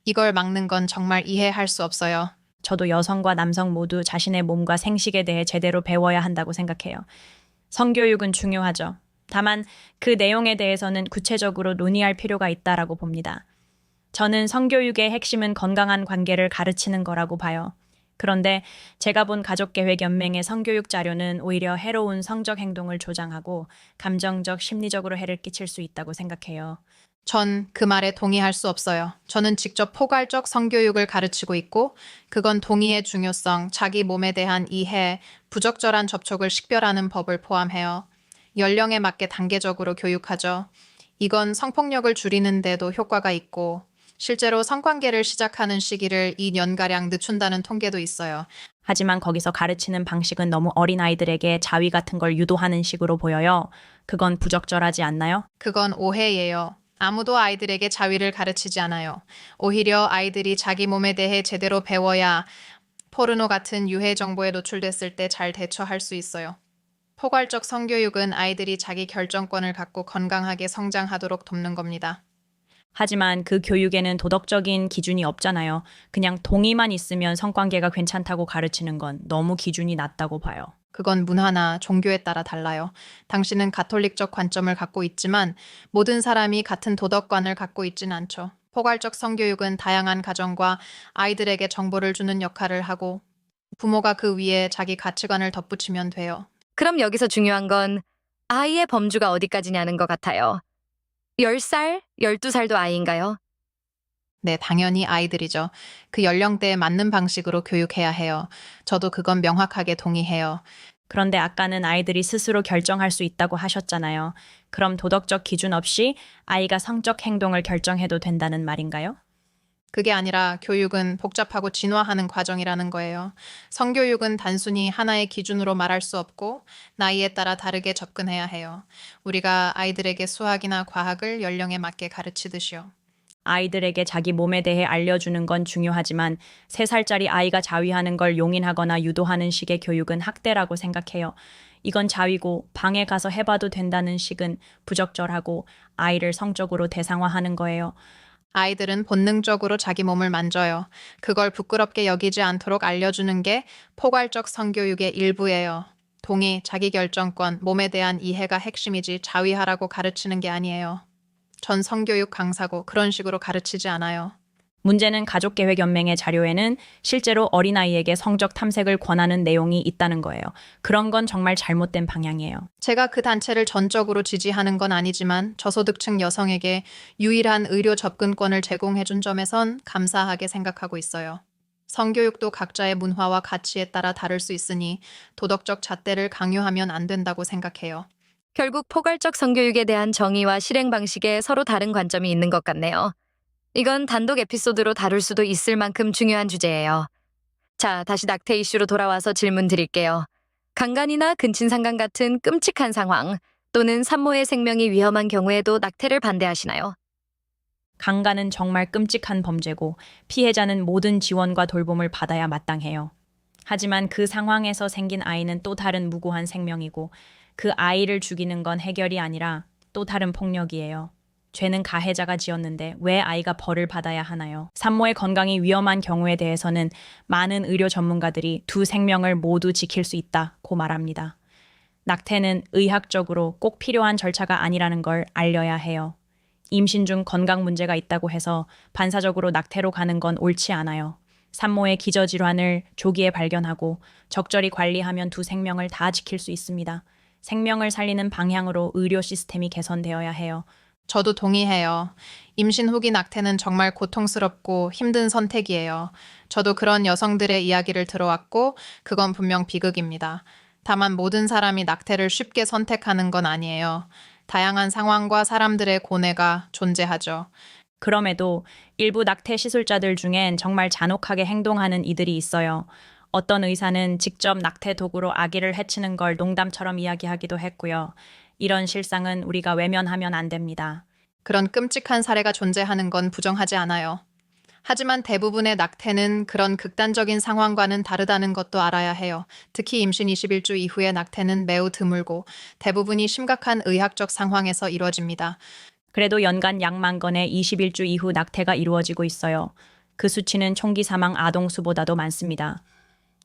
이걸 막는 건 정말 이해할 수 없어요. 저도 여성과 남성 모두 자신의 몸과 생식에 대해 제대로 배워야 한다고 생각해요. 성교육은 중요하죠. 다만 그 내용에 대해서는 구체적으로 논의할 필요가 있다라고 봅니다. 저는 성교육의 핵심은 건강한 관계를 가르치는 거라고 봐요. 그런데 제가 본 가족계획연맹의 성교육 자료는 오히려 해로운 성적 행동을 조장하고 감정적, 심리적으로 해를 끼칠 수 있다고 생각해요. 전 그 말에 동의할 수 없어요. 저는 직접 포괄적 성교육을 가르치고 있고, 그건 동의의 중요성, 자기 몸에 대한 이해, 부적절한 접촉을 식별하는 법을 포함해요. 연령에 맞게 단계적으로 교육하죠. 이건 성폭력을 줄이는 데도 효과가 있고, 실제로 성관계를 시작하는 시기를 2년가량 늦춘다는 통계도 있어요. 하지만 거기서 가르치는 방식은 너무 어린아이들에게 자위 같은 걸 유도하는 식으로 보여요. 그건 부적절하지 않나요? 그건 오해예요. 아무도 아이들에게 자위를 가르치지 않아요. 오히려 아이들이 자기 몸에 대해 제대로 배워야 포르노 같은 유해 정보에 노출됐을 때 잘 대처할 수 있어요. 포괄적 성교육은 아이들이 자기 결정권을 갖고 건강하게 성장하도록 돕는 겁니다. 하지만 그 교육에는 도덕적인 기준이 없잖아요. 그냥 동의만 있으면 성관계가 괜찮다고 가르치는 건 너무 기준이 낮다고 봐요. 그건 문화나 종교에 따라 달라요. 당신은 가톨릭적 관점을 갖고 있지만 모든 사람이 같은 도덕관을 갖고 있진 않죠. 포괄적 성교육은 다양한 가정과 아이들에게 정보를 주는 역할을 하고 부모가 그 위에 자기 가치관을 덧붙이면 돼요. 그럼 여기서 중요한 건 아이의 범주가 어디까지냐는 것 같아요. 10살, 12살도 아이인가요? 네, 당연히 아이들이죠. 그 연령대에 맞는 방식으로 교육해야 해요. 저도 그건 명확하게 동의해요. 그런데 아까는 아이들이 스스로 결정할 수 있다고 하셨잖아요. 그럼 도덕적 기준 없이 아이가 성적 행동을 결정해도 된다는 말인가요? 그게 아니라 교육은 복잡하고 진화하는 과정이라는 거예요. 성교육은 단순히 하나의 기준으로 말할 수 없고 나이에 따라 다르게 접근해야 해요. 우리가 아이들에게 수학이나 과학을 연령에 맞게 가르치듯이요. 아이들에게 자기 몸에 대해 알려주는 건 중요하지만 3살짜리 아이가 자위하는 걸 용인하거나 유도하는 식의 교육은 학대라고 생각해요. 이건 자위고 방에 가서 해봐도 된다는 식은 부적절하고 아이를 성적으로 대상화하는 거예요. 아이들은 본능적으로 자기 몸을 만져요. 그걸 부끄럽게 여기지 않도록 알려주는 게 포괄적 성교육의 일부예요. 동의, 자기결정권, 몸에 대한 이해가 핵심이지 자위하라고 가르치는 게 아니에요. 전 성교육 강사고 그런 식으로 가르치지 않아요. 문제는 가족계획연맹의 자료에는 실제로 어린아이에게 성적 탐색을 권하는 내용이 있다는 거예요. 그런 건 정말 잘못된 방향이에요. 제가 그 단체를 전적으로 지지하는 건 아니지만 저소득층 여성에게 유일한 의료 접근권을 제공해준 점에선 감사하게 생각하고 있어요. 성교육도 각자의 문화와 가치에 따라 다를 수 있으니 도덕적 잣대를 강요하면 안 된다고 생각해요. 결국 포괄적 성교육에 대한 정의와 실행 방식에 서로 다른 관점이 있는 것 같네요. 이건 단독 에피소드로 다룰 수도 있을 만큼 중요한 주제예요. 자, 다시 낙태 이슈로 돌아와서 질문 드릴게요. 강간이나 근친상간 같은 끔찍한 상황 또는 산모의 생명이 위험한 경우에도 낙태를 반대하시나요? 강간은 정말 끔찍한 범죄고 피해자는 모든 지원과 돌봄을 받아야 마땅해요. 하지만 그 상황에서 생긴 아이는 또 다른 무고한 생명이고 그 아이를 죽이는 건 해결이 아니라 또 다른 폭력이에요. 죄는 가해자가 지었는데 왜 아이가 벌을 받아야 하나요? 산모의 건강이 위험한 경우에 대해서는 많은 의료 전문가들이 두 생명을 모두 지킬 수 있다고 말합니다. 낙태는 의학적으로 꼭 필요한 절차가 아니라는 걸 알려야 해요. 임신 중 건강 문제가 있다고 해서 반사적으로 낙태로 가는 건 옳지 않아요. 산모의 기저질환을 조기에 발견하고 적절히 관리하면 두 생명을 다 지킬 수 있습니다. 생명을 살리는 방향으로 의료 시스템이 개선되어야 해요. 저도 동의해요. 임신 후기 낙태는 정말 고통스럽고 힘든 선택이에요. 저도 그런 여성들의 이야기를 들어왔고, 그건 분명 비극입니다. 다만 모든 사람이 낙태를 쉽게 선택하는 건 아니에요. 다양한 상황과 사람들의 고뇌가 존재하죠. 그럼에도 일부 낙태 시술자들 중엔 정말 잔혹하게 행동하는 이들이 있어요. 어떤 의사는 직접 낙태 도구로 아기를 해치는 걸 농담처럼 이야기하기도 했고요. 이런 실상은 우리가 외면하면 안 됩니다. 그런 끔찍한 사례가 존재하는 건 부정하지 않아요. 하지만 대부분의 낙태는 그런 극단적인 상황과는 다르다는 것도 알아야 해요. 특히 임신 21주 이후의 낙태는 매우 드물고 대부분이 심각한 의학적 상황에서 이루어집니다. 그래도 연간 약 10,000건의 21주 이후 낙태가 이루어지고 있어요. 그 수치는 총기 사망 아동 수보다도 많습니다.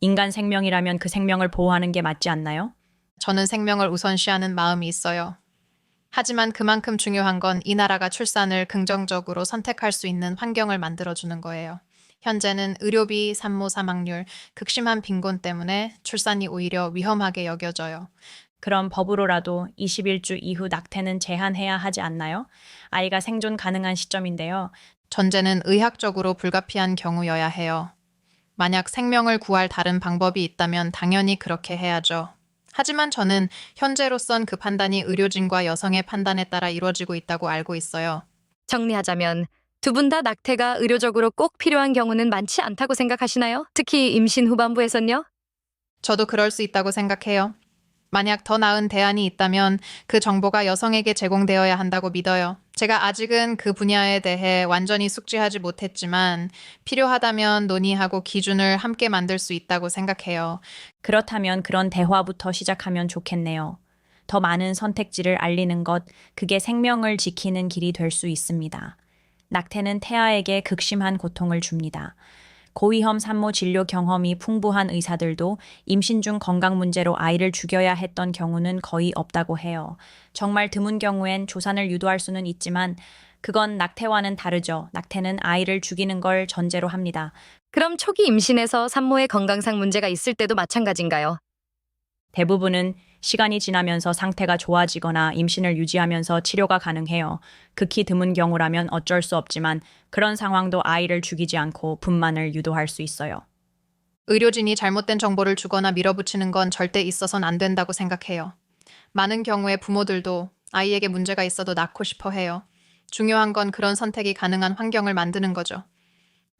인간 생명이라면 그 생명을 보호하는 게 맞지 않나요? 저는 생명을 우선시하는 마음이 있어요. 하지만 그만큼 중요한 건 이 나라가 출산을 긍정적으로 선택할 수 있는 환경을 만들어주는 거예요. 현재는 의료비, 산모 사망률, 극심한 빈곤 때문에 출산이 오히려 위험하게 여겨져요. 그럼 법으로라도 21주 이후 낙태는 제한해야 하지 않나요? 아이가 생존 가능한 시점인데요. 전제는 의학적으로 불가피한 경우여야 해요. 만약 생명을 구할 다른 방법이 있다면 당연히 그렇게 해야죠. 하지만 저는 현재로선 그 판단이 의료진과 여성의 판단에 따라 이루어지고 있다고 알고 있어요. 정리하자면 두 분 다 낙태가 의료적으로 꼭 필요한 경우는 많지 않다고 생각하시나요? 특히 임신 후반부에선요? 저도 그럴 수 있다고 생각해요. 만약 더 나은 대안이 있다면 그 정보가 여성에게 제공되어야 한다고 믿어요. 제가 아직은 그 분야에 대해 완전히 숙지하지 못했지만 필요하다면 논의하고 기준을 함께 만들 수 있다고 생각해요. 그렇다면 그런 대화부터 시작하면 좋겠네요. 더 많은 선택지를 알리는 것, 그게 생명을 지키는 길이 될 수 있습니다. 낙태는 태아에게 극심한 고통을 줍니다. 고위험 산모 진료 경험이 풍부한 의사들도 임신 중 건강 문제로 아이를 죽여야 했던 경우는 거의 없다고 해요. 정말 드문 경우엔 조산을 유도할 수는 있지만 그건 낙태와는 다르죠. 낙태는 아이를 죽이는 걸 전제로 합니다. 그럼 초기 임신에서 산모의 건강상 문제가 있을 때도 마찬가지인가요? 대부분은 시간이 지나면서 상태가 좋아지거나 임신을 유지하면서 치료가 가능해요. 극히 드문 경우라면 어쩔 수 없지만 그런 상황도 아이를 죽이지 않고 분만을 유도할 수 있어요. 의료진이 잘못된 정보를 주거나 밀어붙이는 건 절대 있어선 안 된다고 생각해요. 많은 경우에 부모들도 아이에게 문제가 있어도 낳고 싶어 해요. 중요한 건 그런 선택이 가능한 환경을 만드는 거죠.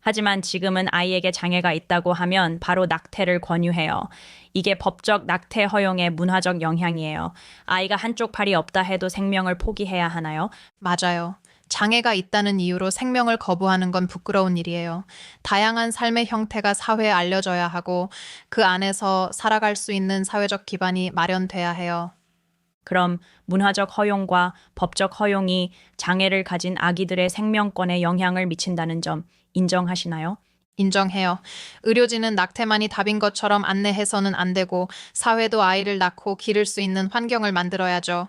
하지만 지금은 아이에게 장애가 있다고 하면 바로 낙태를 권유해요. 이게 법적 낙태 허용의 문화적 영향이에요. 아이가 한쪽 팔이 없다 해도 생명을 포기해야 하나요? 맞아요. 장애가 있다는 이유로 생명을 거부하는 건 부끄러운 일이에요. 다양한 삶의 형태가 사회에 알려져야 하고 그 안에서 살아갈 수 있는 사회적 기반이 마련돼야 해요. 그럼 문화적 허용과 법적 허용이 장애를 가진 아기들의 생명권에 영향을 미친다는 점 인정하시나요? 인정해요. 의료진은 낙태만이 답인 것처럼 안내해서는 안 되고 사회도 아이를 낳고 기를 수 있는 환경을 만들어야죠.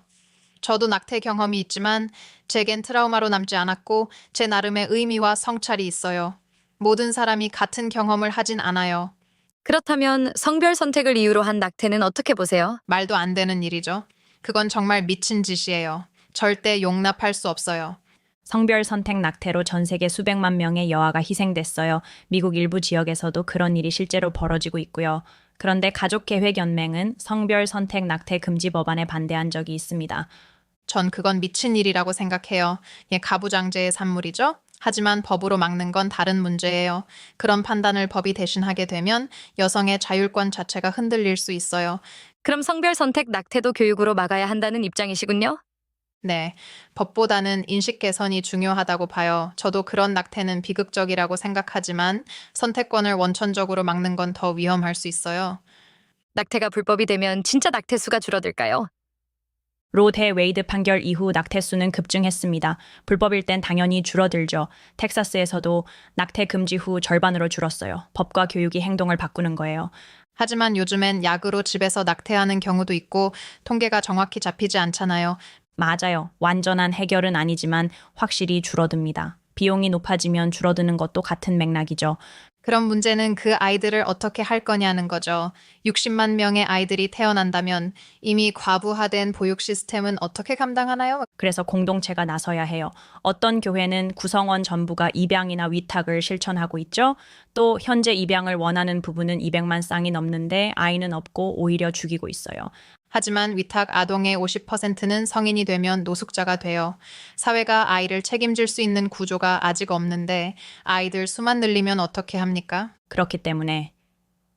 저도 낙태 경험이 있지만 제겐 트라우마로 남지 않았고 제 나름의 의미와 성찰이 있어요. 모든 사람이 같은 경험을 하진 않아요. 그렇다면 성별 선택을 이유로 한 낙태는 어떻게 보세요? 말도 안 되는 일이죠. 그건 정말 미친 짓이에요. 절대 용납할 수 없어요. 성별 선택 낙태로 전 세계 수백만 명의 여아가 희생됐어요. 미국 일부 지역에서도 그런 일이 실제로 벌어지고 있고요. 그런데 가족계획연맹은 성별 선택 낙태 금지 법안에 반대한 적이 있습니다. 전 그건 미친 일이라고 생각해요. 가부장제의 산물이죠. 하지만 법으로 막는 건 다른 문제예요. 그런 판단을 법이 대신하게 되면 여성의 자율권 자체가 흔들릴 수 있어요. 그럼 성별 선택 낙태도 교육으로 막아야 한다는 입장이시군요? 네, 법보다는 인식 개선이 중요하다고 봐요. 저도 그런 낙태는 비극적이라고 생각하지만 선택권을 원천적으로 막는 건 더 위험할 수 있어요. 낙태가 불법이 되면 진짜 낙태 수가 줄어들까요? 로 대 웨이드 판결 이후 낙태 수는 급증했습니다. 불법일 땐 당연히 줄어들죠. 텍사스에서도 낙태 금지 후 절반으로 줄었어요. 법과 교육이 행동을 바꾸는 거예요. 하지만 요즘엔 약으로 집에서 낙태하는 경우도 있고 통계가 정확히 잡히지 않잖아요. 맞아요. 완전한 해결은 아니지만 확실히 줄어듭니다. 비용이 높아지면 줄어드는 것도 같은 맥락이죠. 그런 문제는 그 아이들을 어떻게 할 거냐는 거죠. 60만 명의 아이들이 태어난다면 이미 과부하된 보육 시스템은 어떻게 감당하나요? 그래서 공동체가 나서야 해요. 어떤 교회는 구성원 전부가 입양이나 위탁을 실천하고 있죠. 또 현재 입양을 원하는 부부는 200만 쌍이 넘는데 아이는 없고 오히려 죽이고 있어요. 하지만 위탁 아동의 50%는 성인이 되면 노숙자가 돼요. 사회가 아이를 책임질 수 있는 구조가 아직 없는데 아이들 수만 늘리면 어떻게 합니까? 그렇기 때문에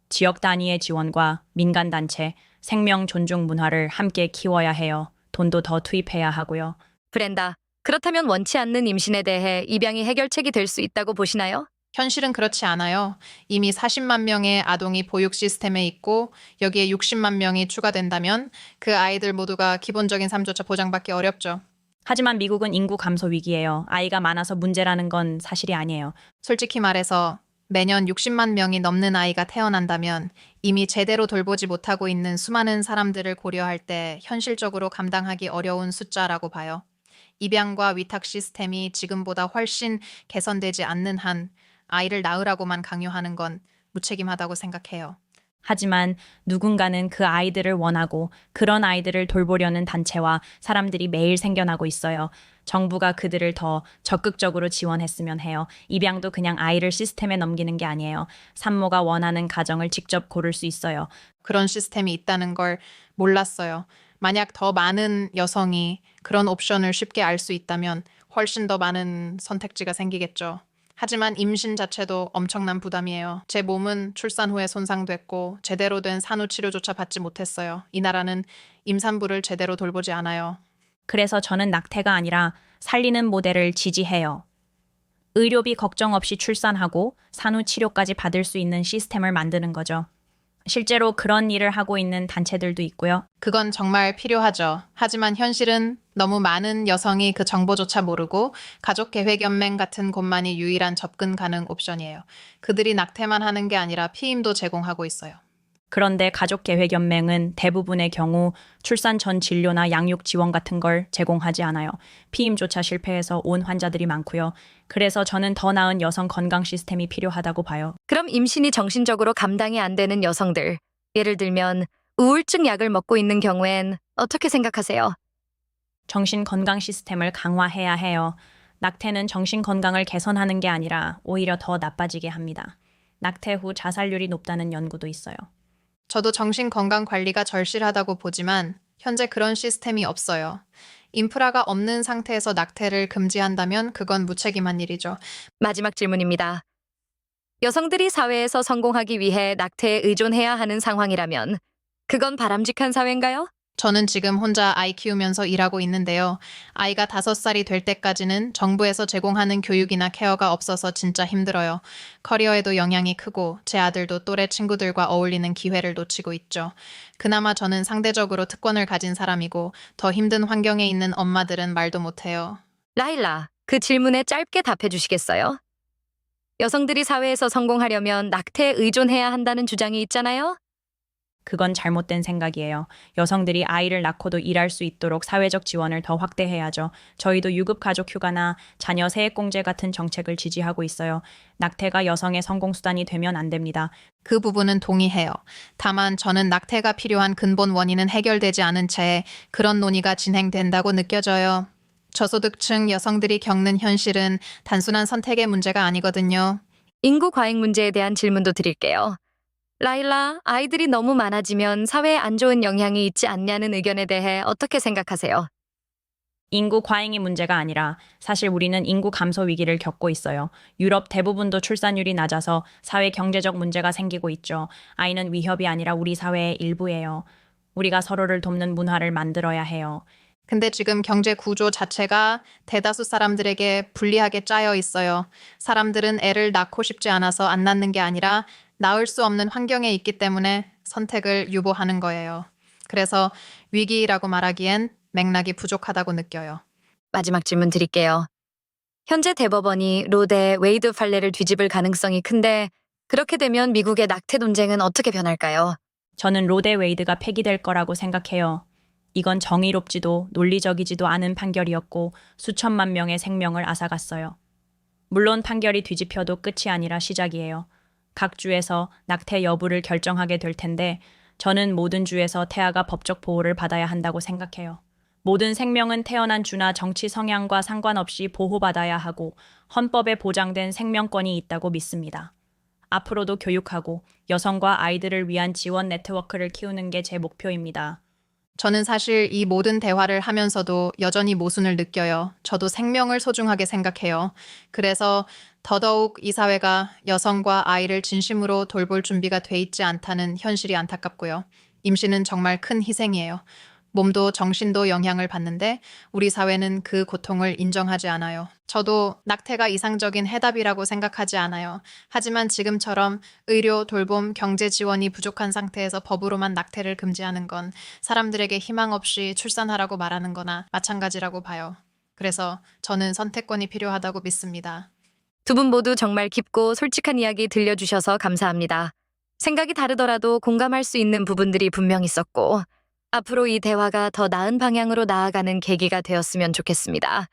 지역 단위의 지원과 민간 단체, 생명 존중 문화를 함께 키워야 해요. 돈도 더 투입해야 하고요. 브렌다, 그렇다면 원치 않는 임신에 대해 입양이 해결책이 될 수 있다고 보시나요? 현실은 그렇지 않아요. 이미 40만 명의 아동이 보육 시스템에 있고 여기에 60만 명이 추가된다면 그 아이들 모두가 기본적인 삶조차 보장받기 어렵죠. 하지만 미국은 인구 감소 위기예요. 아이가 많아서 문제라는 건 사실이 아니에요. 솔직히 말해서 매년 60만 명이 넘는 아이가 태어난다면 이미 제대로 돌보지 못하고 있는 수많은 사람들을 고려할 때 현실적으로 감당하기 어려운 숫자라고 봐요. 입양과 위탁 시스템이 지금보다 훨씬 개선되지 않는 한 아이를 낳으라고만 강요하는 건 무책임하다고 생각해요. 하지만 누군가는 그 아이들을 원하고 그런 아이들을 돌보려는 단체와 사람들이 매일 생겨나고 있어요. 정부가 그들을 더 적극적으로 지원했으면 해요. 입양도 그냥 아이를 시스템에 넘기는 게 아니에요. 산모가 원하는 가정을 직접 고를 수 있어요. 그런 시스템이 있다는 걸 몰랐어요. 만약 더 많은 여성이 그런 옵션을 쉽게 알 수 있다면 훨씬 더 많은 선택지가 생기겠죠. 하지만 임신 자체도 엄청난 부담이에요. 제 몸은 출산 후에 손상됐고 제대로 된 산후 치료조차 받지 못했어요. 이 나라는 임산부를 제대로 돌보지 않아요. 그래서 저는 낙태가 아니라 살리는 모델을 지지해요. 의료비 걱정 없이 출산하고 산후 치료까지 받을 수 있는 시스템을 만드는 거죠. 실제로 그런 일을 하고 있는 단체들도 있고요. 그건 정말 필요하죠. 하지만 현실은 너무 많은 여성이 그 정보조차 모르고 가족계획연맹 같은 곳만이 유일한 접근 가능 옵션이에요. 그들이 낙태만 하는 게 아니라 피임도 제공하고 있어요. 그런데 가족계획연맹은 대부분의 경우 출산 전 진료나 양육 지원 같은 걸 제공하지 않아요. 피임조차 실패해서 온 환자들이 많고요. 그래서 저는 더 나은 여성 건강 시스템이 필요하다고 봐요. 그럼 임신이 정신적으로 감당이 안 되는 여성들, 예를 들면 우울증 약을 먹고 있는 경우엔 어떻게 생각하세요? 정신 건강 시스템을 강화해야 해요. 낙태는 정신 건강을 개선하는 게 아니라 오히려 더 나빠지게 합니다. 낙태 후 자살률이 높다는 연구도 있어요. 저도 정신건강관리가 절실하다고 보지만 현재 그런 시스템이 없어요. 인프라가 없는 상태에서 낙태를 금지한다면 그건 무책임한 일이죠. 마지막 질문입니다. 여성들이 사회에서 성공하기 위해 낙태에 의존해야 하는 상황이라면 그건 바람직한 사회인가요? 저는 지금 혼자 아이 키우면서 일하고 있는데요. 아이가 5살이 될 때까지는 정부에서 제공하는 교육이나 케어가 없어서 진짜 힘들어요. 커리어에도 영향이 크고 제 아들도 또래 친구들과 어울리는 기회를 놓치고 있죠. 그나마 저는 상대적으로 특권을 가진 사람이고 더 힘든 환경에 있는 엄마들은 말도 못해요. 라일라, 그 질문에 짧게 답해 주시겠어요? 여성들이 사회에서 성공하려면 낙태에 의존해야 한다는 주장이 있잖아요? 그건 잘못된 생각이에요. 여성들이 아이를 낳고도 일할 수 있도록 사회적 지원을 더 확대해야죠. 저희도 유급 가족 휴가나 자녀 세액공제 같은 정책을 지지하고 있어요. 낙태가 여성의 성공수단이 되면 안 됩니다. 그 부분은 동의해요. 다만 저는 낙태가 필요한 근본 원인은 해결되지 않은 채 그런 논의가 진행된다고 느껴져요. 저소득층 여성들이 겪는 현실은 단순한 선택의 문제가 아니거든요. 인구 과잉 문제에 대한 질문도 드릴게요. 라일라, 아이들이 너무 많아지면 사회에 안 좋은 영향이 있지 않냐는 의견에 대해 어떻게 생각하세요? 인구 과잉이 문제가 아니라 사실 우리는 인구 감소 위기를 겪고 있어요. 유럽 대부분도 출산율이 낮아서 사회 경제적 문제가 생기고 있죠. 아이는 위협이 아니라 우리 사회의 일부예요. 우리가 서로를 돕는 문화를 만들어야 해요. 근데 지금 경제 구조 자체가 대다수 사람들에게 불리하게 짜여 있어요. 사람들은 애를 낳고 싶지 않아서 안 낳는 게 아니라 낳을 수 없는 환경에 있기 때문에 선택을 유보하는 거예요. 그래서 위기라고 말하기엔 맥락이 부족하다고 느껴요. 마지막 질문 드릴게요. 현재 대법원이 로 대 웨이드 판례를 뒤집을 가능성이 큰데 그렇게 되면 미국의 낙태 논쟁은 어떻게 변할까요? 저는 로데 웨이드가 폐기될 거라고 생각해요. 이건 정의롭지도 논리적이지도 않은 판결이었고 수천만 명의 생명을 앗아갔어요. 물론 판결이 뒤집혀도 끝이 아니라 시작이에요. 각 주에서 낙태 여부를 결정하게 될 텐데 저는 모든 주에서 태아가 법적 보호를 받아야 한다고 생각해요. 모든 생명은 태어난 주나 정치 성향과 상관없이 보호받아야 하고 헌법에 보장된 생명권이 있다고 믿습니다. 앞으로도 교육하고 여성과 아이들을 위한 지원 네트워크를 키우는 게 제 목표입니다. 저는 사실 이 모든 대화를 하면서도 여전히 모순을 느껴요. 저도 생명을 소중하게 생각해요. 그래서 더더욱 이 사회가 여성과 아이를 진심으로 돌볼 준비가 돼 있지 않다는 현실이 안타깝고요. 임신은 정말 큰 희생이에요. 몸도 정신도 영향을 받는데 우리 사회는 그 고통을 인정하지 않아요. 저도 낙태가 이상적인 해답이라고 생각하지 않아요. 하지만 지금처럼 의료, 돌봄, 경제 지원이 부족한 상태에서 법으로만 낙태를 금지하는 건 사람들에게 희망 없이 출산하라고 말하는 거나 마찬가지라고 봐요. 그래서 저는 선택권이 필요하다고 믿습니다. 두 분 모두 정말 깊고 솔직한 이야기 들려주셔서 감사합니다. 생각이 다르더라도 공감할 수 있는 부분들이 분명 있었고, 앞으로 이 대화가 더 나은 방향으로 나아가는 계기가 되었으면 좋겠습니다.